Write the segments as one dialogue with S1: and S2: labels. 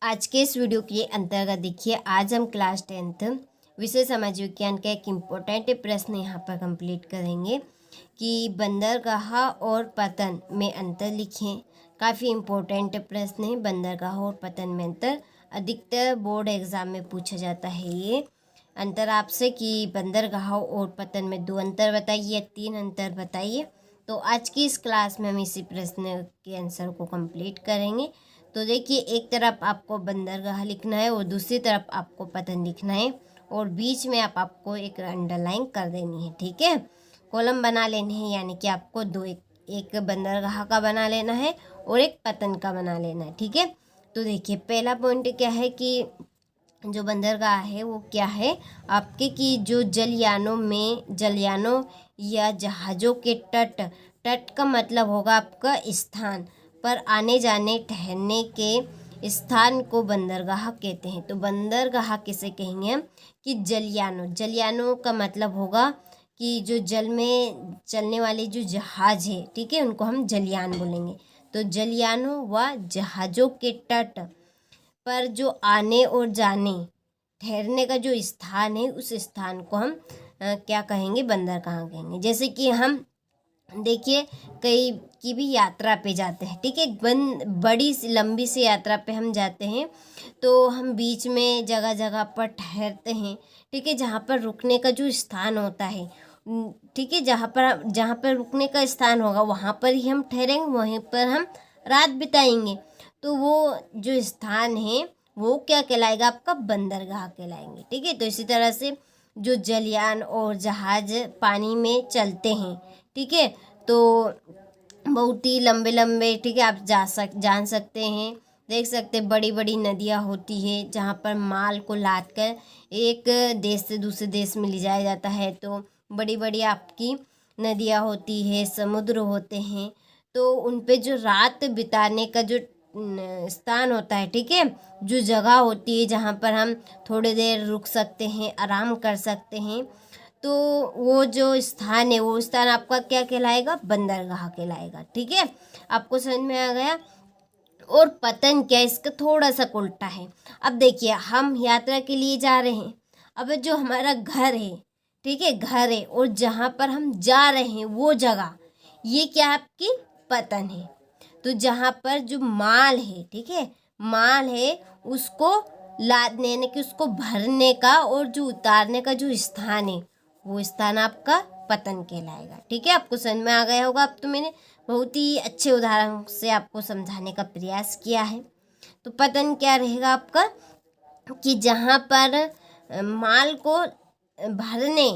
S1: आज के इस वीडियो के अंतर्गत देखिए, आज हम क्लास 10th विषय समाज विज्ञान का एक इम्पोर्टेंट प्रश्न यहाँ पर कंप्लीट करेंगे कि बंदरगाह और पतन में अंतर लिखें। काफ़ी इम्पोर्टेंट प्रश्न है। बंदरगाह और पतन में अंतर अधिकतर बोर्ड एग्जाम में पूछा जाता है। ये अंतर आपसे कि बंदरगाह और पतन में 2 अंतर बताइए या 3 अंतर बताइए। तो आज की इस क्लास में हम इसी प्रश्न के आंसर को कंप्लीट करेंगे। तो देखिए, एक तरफ आपको बंदरगाह लिखना है और दूसरी तरफ आपको पतन लिखना है और बीच में आपको एक अंडरलाइन कर देनी है। ठीक है, कॉलम बना लेने हैं, यानी कि आपको एक बंदरगाह का बना लेना है और एक पतन का बना लेना है। ठीक है, तो देखिए पहला पॉइंट क्या है कि जो बंदरगाह है वो क्या है आपके कि जो जलयानों या जहाज़ों के तट का मतलब होगा आपका स्थान पर आने जाने ठहरने के स्थान को बंदरगाह कहते हैं। तो बंदरगाह किसे कहेंगे हम कि जलयानों का मतलब होगा कि जो जल में चलने वाले जो जहाज़ है, ठीक है, उनको हम जलयान बोलेंगे। तो जलयानों व जहाज़ों के तट पर जो आने और जाने ठहरने का जो स्थान है, उस स्थान को हम क्या कहेंगे, बंदरगाह कहेंगे। जैसे कि हम देखिए कहीं की भी यात्रा पे जाते हैं, ठीक है, बड़ी सी लंबी सी यात्रा पे हम जाते हैं तो हम बीच में जगह जगह पर ठहरते हैं। ठीक है, जहाँ पर रुकने का जो स्थान होता है, ठीक है, जहाँ पर रुकने का स्थान होगा वहाँ पर ही हम ठहरेंगे, वहीं पर हम रात बिताएंगे। तो वो जो स्थान है वो क्या कहलाएगा, आपका बंदरगाह कहलाएंगे। ठीक है, तो इसी तरह से जो जलयान और जहाज पानी में चलते हैं, ठीक है, तो बहुत ही लंबे लंबे, ठीक है, आप जान सकते हैं, देख सकते हैं बड़ी बड़ी नदियाँ होती है जहाँ पर माल को लाद कर एक देश से दूसरे देश में ले जाया जाता है। तो बड़ी बड़ी आपकी नदियाँ होती है, समुद्र होते हैं, तो उन पे जो रात बिताने का जो स्थान होता है, ठीक है, जो जगह होती है जहाँ पर हम थोड़ी देर रुक सकते हैं, आराम कर सकते हैं, तो वो जो स्थान है वो स्थान आपका क्या कहलाएगा, बंदरगाह कहलाएगा। ठीक है, आपको समझ में आ गया। और पतन क्या, इसका थोड़ा सा उल्टा है। अब देखिए, हम यात्रा के लिए जा रहे हैं, अब जो हमारा घर है, ठीक है, घर है, और जहाँ पर हम जा रहे हैं वो जगह, ये क्या आपकी पतन है। तो जहाँ पर जो माल है, ठीक है, माल है, उसको लादने यानी कि उसको भरने का और जो उतारने का जो स्थान है वो स्थान आपका पतन कहलाएगा। ठीक है, आपको समझ में आ गया होगा। अब तो मैंने बहुत ही अच्छे उदाहरण से आपको समझाने का प्रयास किया है। तो पतन क्या रहेगा आपका कि जहाँ पर माल को भरने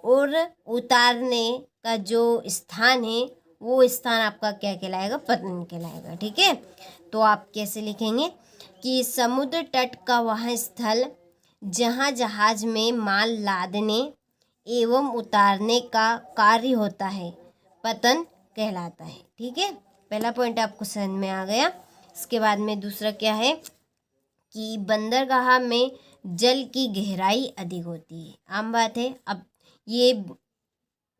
S1: और उतारने का जो स्थान है वो स्थान आपका क्या कहलाएगा, पतन कहलाएगा। ठीक है, तो आप कैसे लिखेंगे कि समुद्र तट का वह स्थल जहाँ जहाज में माल लादने एवं उतारने का कार्य होता है पतन कहलाता है। ठीक है, पहला पॉइंट आपको समझ में आ गया। इसके बाद में दूसरा क्या है कि बंदरगाह में जल की गहराई अधिक होती है। आम बात है। अब ये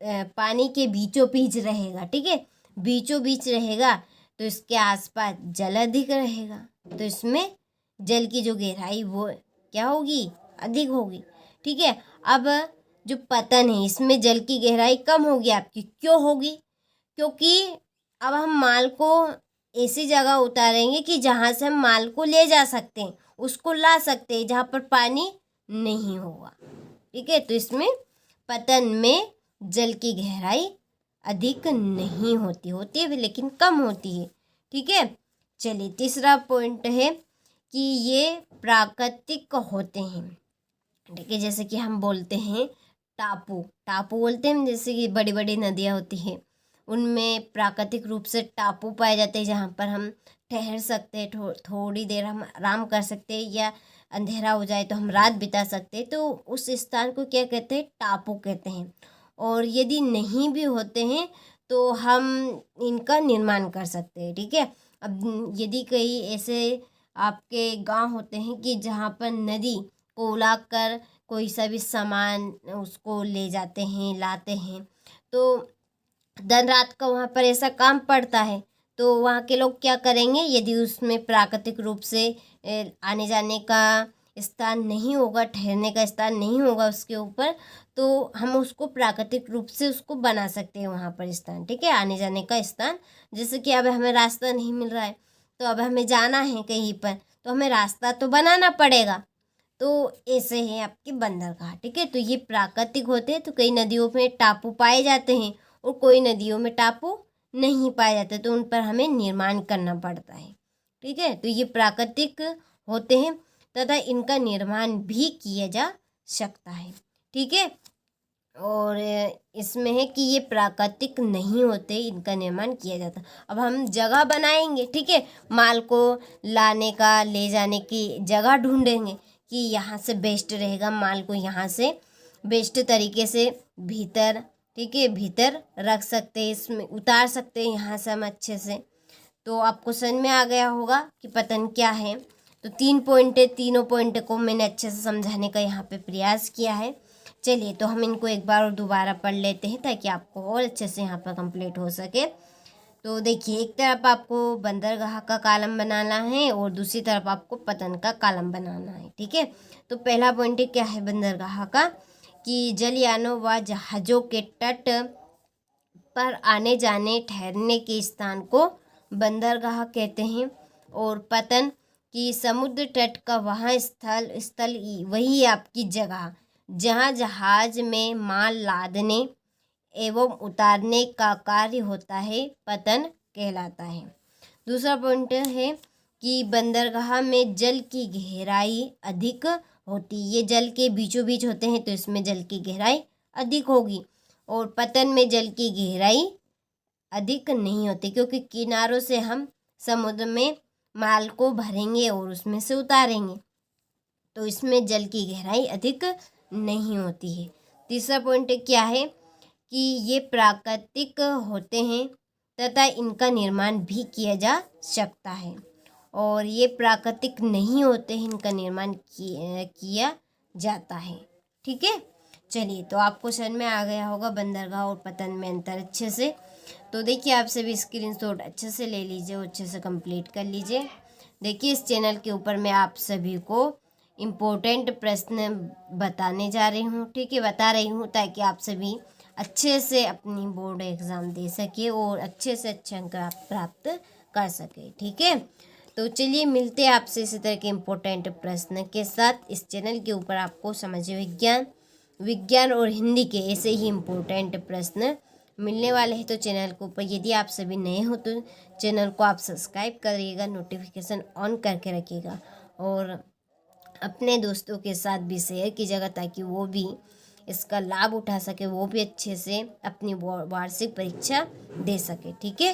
S1: पानी के बीचों बीच रहेगा, ठीक है, बीचों बीच रहेगा तो इसके आसपास जल अधिक रहेगा, तो इसमें जल की जो गहराई वो क्या होगी, अधिक होगी। ठीक है, अब जो पतन है इसमें जल की गहराई कम होगी आपकी। क्यों होगी, क्योंकि अब हम माल को ऐसी जगह उतारेंगे कि जहाँ से हम माल को ले जा सकते हैं, उसको ला सकते हैं, जहाँ पर पानी नहीं होगा। ठीक है, तो इसमें पतन में जल की गहराई अधिक नहीं होती है लेकिन कम होती है। ठीक है, चलिए तीसरा पॉइंट है कि ये प्राकृतिक होते हैं। ठीक है, जैसे कि हम बोलते हैं टापू बोलते हैं, जैसे कि बड़ी बड़ी नदियाँ होती हैं उनमें प्राकृतिक रूप से टापू पाए जाते हैं जहाँ पर हम ठहर सकते हैं, थोड़ी देर हम आराम कर सकते हैं, या अंधेरा हो जाए तो हम रात बिता सकते हैं। तो उस स्थान को क्या कहते हैं, टापू कहते हैं। और यदि नहीं भी होते हैं तो हम इनका निर्माण कर सकते हैं। ठीक है, अब यदि कई ऐसे आपके गांव होते हैं कि जहाँ पर नदी को उलाकर कोई सा भी सामान उसको ले जाते हैं, लाते हैं, तो दिन रात का वहाँ पर ऐसा काम पड़ता है, तो वहाँ के लोग क्या करेंगे, यदि उसमें प्राकृतिक रूप से आने जाने का स्थान नहीं होगा, ठहरने का स्थान नहीं होगा उसके ऊपर, तो हम उसको प्राकृतिक रूप से उसको बना सकते हैं वहाँ पर स्थान, ठीक है, आने जाने का स्थान। जैसे कि अब हमें रास्ता नहीं मिल रहा है, तो अब हमें जाना है कहीं पर, तो हमें रास्ता तो बनाना पड़ेगा। तो ऐसे है आपके बंदरगाह, ठीक है। तो ये प्राकृतिक होते हैं, तो कई नदियों में टापू पाए जाते हैं और कोई नदियों में टापू नहीं पाए जाते, तो उन पर हमें निर्माण करना पड़ता है, ठीक है। तो ये प्राकृतिक होते हैं तथा इनका निर्माण भी किया जा सकता है, ठीक है। और इसमें है कि ये प्राकृतिक नहीं होते, इनका निर्माण किया जाता। अब हम जगह बनाएंगे, ठीक है, माल को लाने का, ले जाने की जगह ढूंढेंगे कि यहाँ से बेस्ट रहेगा, माल को यहाँ से बेस्ट तरीके से भीतर, ठीक है, भीतर रख सकते हैं, इसमें उतार सकते हैं यहाँ से हम अच्छे से। तो आपको समझ में आ गया होगा कि पतन क्या है। तो 3 पॉइंट है, तीनों पॉइंट को मैंने अच्छे से समझाने का यहाँ पे प्रयास किया है। चलिए, तो हम इनको एक बार और दोबारा पढ़ लेते हैं ताकि आपको और अच्छे से यहाँ पर कंप्लीट हो सके। तो देखिए, एक तरफ आपको बंदरगाह का कॉलम बनाना है और दूसरी तरफ आपको पतन का कॉलम बनाना है, ठीक है। तो पहला पॉइंट क्या है बंदरगाह का, कि जलयानों व जहाज़ों के तट पर आने जाने ठहरने के स्थान को बंदरगाह कहते हैं। और पतन की समुद्र तट का वहाँ स्थल वही आपकी जगह जहाँ जहाज में माल लादने एवं उतारने का कार्य होता है, पतन कहलाता है। दूसरा पॉइंट है कि बंदरगाह में जल की गहराई अधिक होती है, ये जल के बीचों बीच होते हैं, तो इसमें जल की गहराई अधिक होगी। और पतन में जल की गहराई अधिक नहीं होती, क्योंकि किनारों से हम समुद्र में माल को भरेंगे और उसमें से उतारेंगे, तो इसमें जल की गहराई अधिक नहीं होती है। तीसरा पॉइंट क्या है कि ये प्राकृतिक होते हैं तथा इनका निर्माण भी किया जा सकता है। और ये प्राकृतिक नहीं होते हैं, इनका निर्माण किया जाता है, ठीक है। चलिए, तो आपको समझ में आ गया होगा बंदरगाह और पतन में अंतर अच्छे से। तो देखिए, आप सभी स्क्रीनशॉट अच्छे से ले लीजिए और अच्छे से कंप्लीट कर लीजिए। देखिए, इस चैनल के ऊपर मैं आप सभी को इम्पोर्टेंट प्रश्न बताने जा रही हूँ, ठीक है, बता रही हूँ, ताकि आप सभी अच्छे से अपनी बोर्ड एग्ज़ाम दे सके और अच्छे से अच्छे अंक आप प्राप्त कर सके, ठीक है। तो चलिए, मिलते हैं आपसे इसी तरह के इम्पोर्टेंट प्रश्न के साथ। इस चैनल के ऊपर आपको सामाजिक विज्ञान और हिंदी के ऐसे ही इम्पोर्टेंट प्रश्न मिलने वाले हैं। तो चैनल के ऊपर यदि आप सभी नए हो तो चैनल को आप सब्सक्राइब करिएगा, नोटिफिकेशन ऑन करके रखिएगा और अपने दोस्तों के साथ भी शेयर कीजिएगा, ताकि वो भी इसका लाभ उठा सके, वो भी अच्छे से अपनी वार्षिक परीक्षा दे सके, ठीक है।